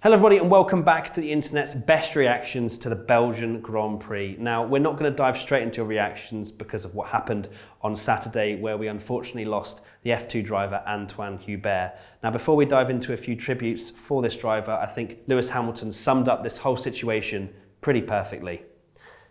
Hello everybody and welcome back to the internet's best reactions to the Belgian Grand Prix. Now, we're not going to dive straight into reactions because of what happened on Saturday where we unfortunately lost the F2 driver Antoine Hubert. Now, before we dive into a few tributes for this driver, I think Lewis Hamilton summed up this whole situation pretty perfectly.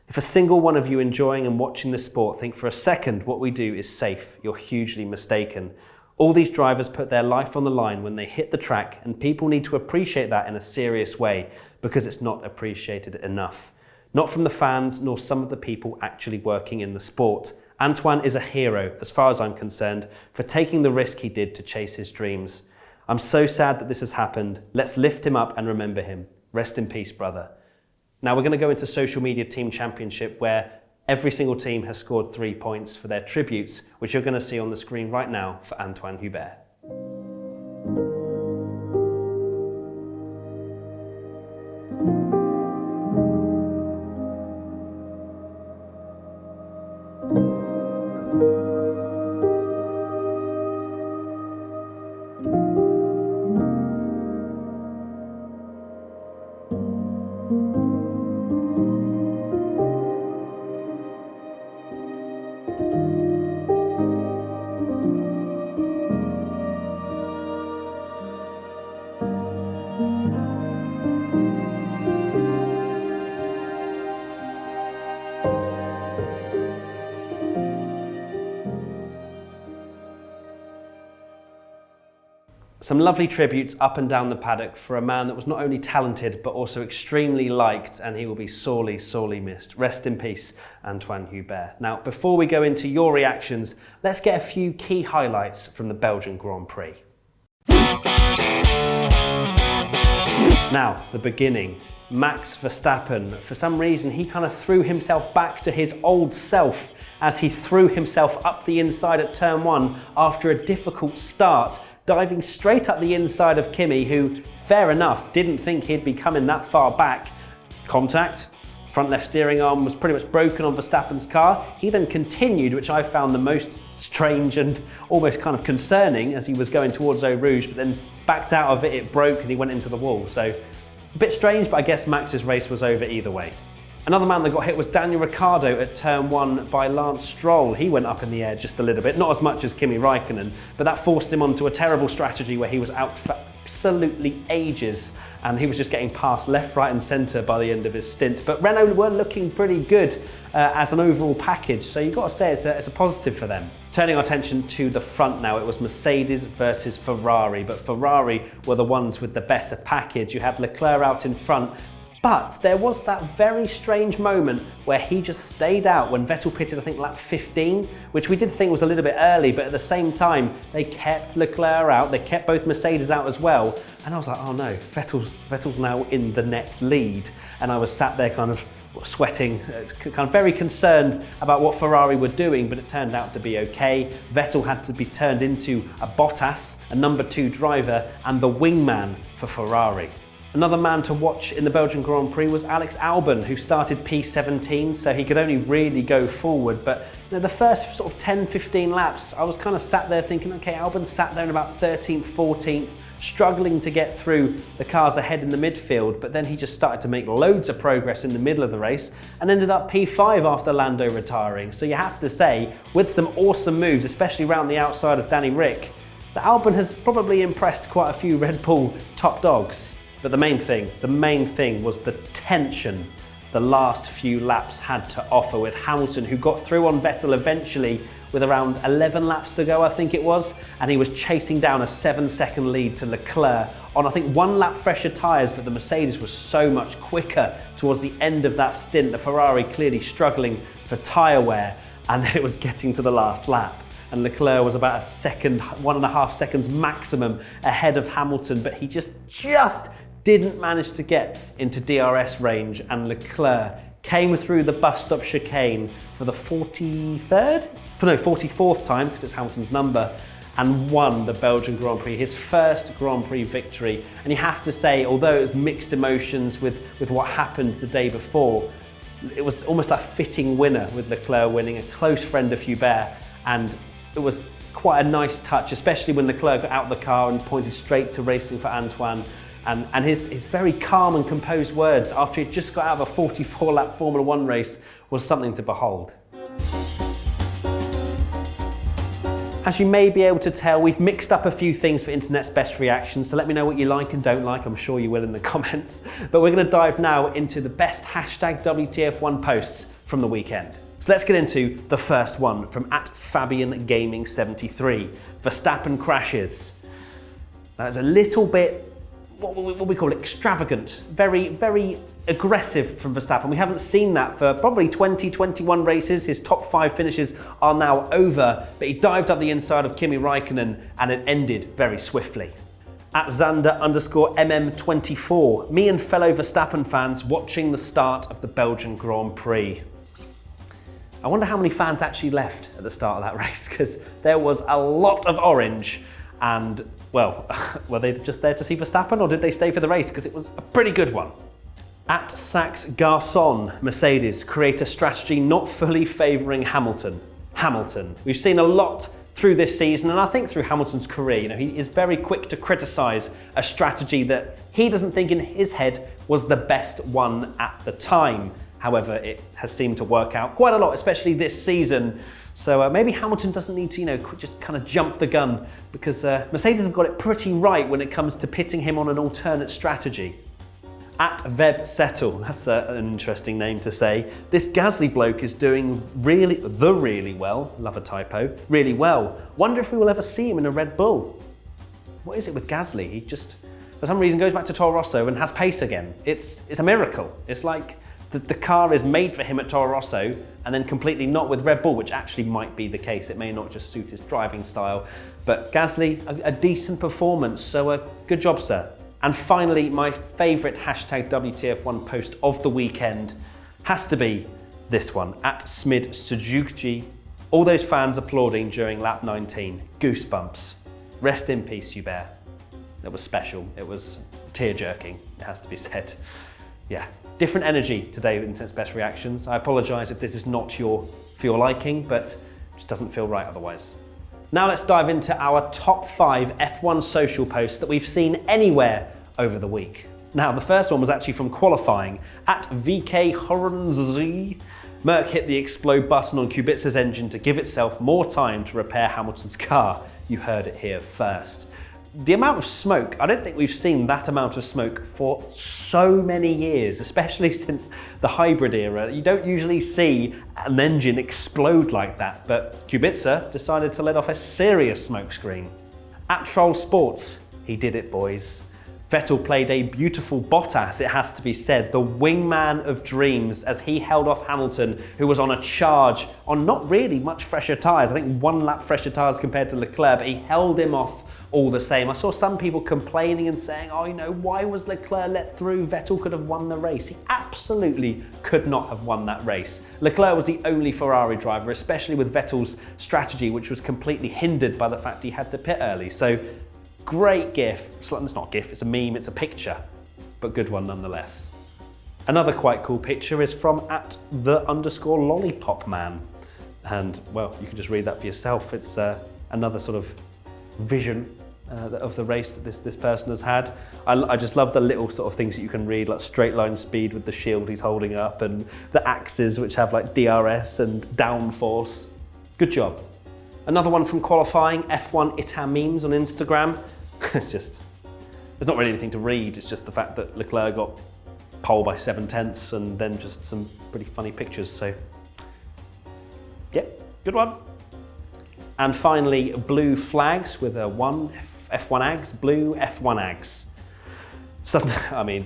If a single one of you enjoying and watching the sport think for a second what we do is safe, you're hugely mistaken. All these drivers put their life on the line when they hit the track, and people need to appreciate that in a serious way because it's not appreciated enough. Not from the fans nor some of the people actually working in the sport. Antoine is a hero, as far as I'm concerned, for taking the risk he did to chase his dreams. I'm so sad that this has happened. Let's lift him up and remember him. Rest in peace, brother. Now we're going to go into social media team championship where every single team has scored 3 points for their tributes, which you're going to see on the screen right now for Antoine Hubert. Some lovely tributes up and down the paddock for a man that was not only talented but also extremely liked, and he will be sorely, sorely missed. Rest in peace, Antoine Hubert. Now, before we go into your reactions, let's get a few key highlights from the Belgian Grand Prix. Now, the beginning. Max Verstappen, for some reason, he kind of threw himself back to his old self as he threw himself up the inside at turn 1 after a difficult start, diving straight up the inside of Kimi, who, fair enough, didn't think he'd be coming that far back. Contact, front left steering arm was pretty much broken on Verstappen's car. He then continued, which I found the most strange and almost kind of concerning as he was going towards Eau Rouge, but then backed out of it, it broke and he went into the wall. So a bit strange, but I guess Max's race was over either way. Another man that got hit was Daniel Ricciardo at turn 1 by Lance Stroll. He went up in the air just a little bit, not as much as Kimi Raikkonen, but that forced him onto a terrible strategy where he was out for absolutely ages and he was just getting passed left, right and centre by the end of his stint. But Renault were looking pretty good as an overall package, so you've got to say it's a positive for them. Turning our attention to the front now, it was Mercedes versus Ferrari, but Ferrari were the ones with the better package. You had Leclerc out in front, but there was that very strange moment where he just stayed out when Vettel pitted, I think, lap 15, which we did think was a little bit early, but at the same time, they kept Leclerc out, they kept both Mercedes out as well, and I was like, oh no, Vettel's now in the next lead, and I was sat there kind of sweating, kind of very concerned about what Ferrari were doing, but it turned out to be okay. Vettel had to be turned into a Bottas, a number 2 driver, and the wingman for Ferrari. Another man to watch in the Belgian Grand Prix was Alex Alban, who started P17, so he could only really go forward. But the first sort of 10-15 laps, I was kind of sat there thinking, okay, Alban sat there in about 13th, 14th, struggling to get through the cars ahead in the midfield, but then he just started to make loads of progress in the middle of the race and ended up P5 after Lando retiring. So you have to say, with some awesome moves, especially around the outside of Danny Ric, that Alban has probably impressed quite a few Red Bull top dogs. But the main thing was the tension the last few laps had to offer, with Hamilton, who got through on Vettel eventually with around 11 laps to go, I think it was, and he was chasing down a 7-second lead to Leclerc on, I think, 1 lap fresher tyres, but the Mercedes was so much quicker towards the end of that stint. The Ferrari clearly struggling for tyre wear, and then it was getting to the last lap. And Leclerc was about a second, 1.5 seconds maximum ahead of Hamilton, but he just didn't manage to get into DRS range, and Leclerc came through the bus stop chicane for the 44th time, because it's Hamilton's number, and won the Belgian Grand Prix, his first Grand Prix victory. And you have to say, although it was mixed emotions with what happened the day before, it was almost a fitting winner with Leclerc winning, a close friend of Hubert, and it was quite a nice touch, especially when Leclerc got out of the car and pointed straight to racing for Antoine. And his very calm and composed words after he'd just got out of a 44-lap Formula One race was something to behold. As you may be able to tell, we've mixed up a few things for Internet's Best Reactions, so let me know what you like and don't like. I'm sure you will in the comments. But we're going to dive now into the best hashtag WTF1 posts from the weekend. So let's get into the first one from @FabianGaming73. Verstappen crashes. That was a little bit, what we call extravagant, very aggressive from Verstappen. We haven't seen that for probably 20, 21 races. His top 5 finishes are now over, but he dived up the inside of Kimi Räikkönen and it ended very swiftly. @Xander_MM24, me and fellow Verstappen fans watching the start of the Belgian Grand Prix. I wonder how many fans actually left at the start of that race, because there was a lot of orange and, well, were they just there to see Verstappen or did they stay for the race? Because it was a pretty good one. @Sax Garçon, Mercedes create a strategy not fully favouring Hamilton. We've seen a lot through this season, and I think through Hamilton's career. You know, he is very quick to criticise a strategy that he doesn't think in his head was the best one at the time. However, it has seemed to work out quite a lot, especially this season. So maybe Hamilton doesn't need to, just kind of jump the gun, because Mercedes have got it pretty right when it comes to pitting him on an alternate strategy. @Websettle, that's an interesting name to say. This Gasly bloke is doing really well, love a typo, really well. Wonder if we will ever see him in a Red Bull. What is it with Gasly? He just, for some reason, goes back to Toro Rosso and has pace again. It's a miracle. It's like the car is made for him at Toro Rosso and then completely not with Red Bull, which actually might be the case. It may not just suit his driving style. But Gasly, a decent performance, so good job, sir. And finally, my favourite hashtag WTF1 post of the weekend has to be this one, @SmidSuzuki. All those fans applauding during lap 19. Goosebumps. Rest in peace, Hubert. It was special. It was tear-jerking, it has to be said. Yeah, different energy today with Internet's Best Reactions. I apologise if this is not for your liking, but it just doesn't feel right otherwise. Now let's dive into our top 5 F1 social posts that we've seen anywhere over the week. Now the first one was actually from qualifying, @VK Merc hit the explode button on Kubica's engine to give itself more time to repair Hamilton's car. You heard it here first. The amount of smoke, I don't think we've seen that amount of smoke for so many years, especially since the hybrid era. You don't usually see an engine explode like that, but Kubica decided to let off a serious smoke screen. @Troll Sports, he did it, boys. Vettel played a beautiful Bottas, it has to be said, the wingman of dreams, as he held off Hamilton, who was on a charge on not really much fresher tyres. I think 1 lap fresher tyres compared to Leclerc, but he held him off all the same. I saw some people complaining and saying, why was Leclerc let through? Vettel could have won the race. He absolutely could not have won that race. Leclerc was the only Ferrari driver, especially with Vettel's strategy, which was completely hindered by the fact he had to pit early. So great gif. It's not a gif, it's a meme, it's a picture, but good one nonetheless. Another quite cool picture is from @the_lollipopman. And well, you can just read that for yourself. It's another sort of vision of the race that this person has had. I just love the little sort of things that you can read, like straight line speed with the shield he's holding up and the axes which have like DRS and downforce. Good job. Another one from qualifying, F1 Ita memes on Instagram. There's not really anything to read, it's just the fact that Leclerc got pole by 7/10 and then just some pretty funny pictures, so yeah, good one. And finally, blue flags with a 1, F1 Ags, blue F1 Ags.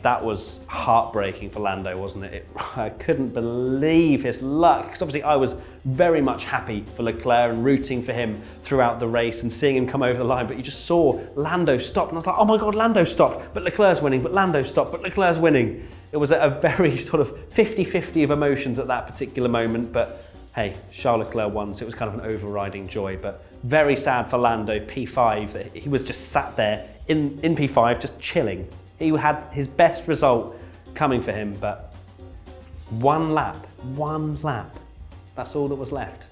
That was heartbreaking for Lando, wasn't it? I couldn't believe his luck, because obviously I was very much happy for Leclerc and rooting for him throughout the race and seeing him come over the line, but you just saw Lando stop and I was like, oh my God, Lando stopped, but Leclerc's winning, but Lando stopped, but Leclerc's winning. It was a very sort of 50-50 of emotions at that particular moment, but hey, Charles Leclerc won, so it was kind of an overriding joy, but very sad for Lando, P5, that he was just sat there in P5 just chilling. He had his best result coming for him, but one lap, that's all that was left.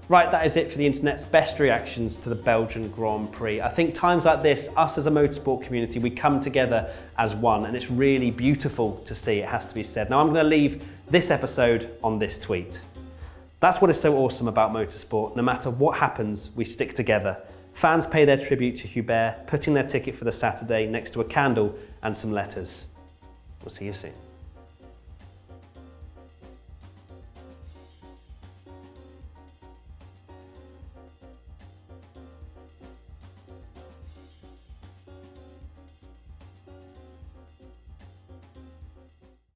Right, that is it for the internet's best reactions to the Belgian Grand Prix. I think times like this, us as a motorsport community, we come together as one, and it's really beautiful to see, it has to be said. Now I'm going to leave this episode on this tweet. That's what is so awesome about motorsport. No matter what happens, we stick together. Fans pay their tribute to Hubert, putting their ticket for the Saturday next to a candle and some letters. We'll see you soon.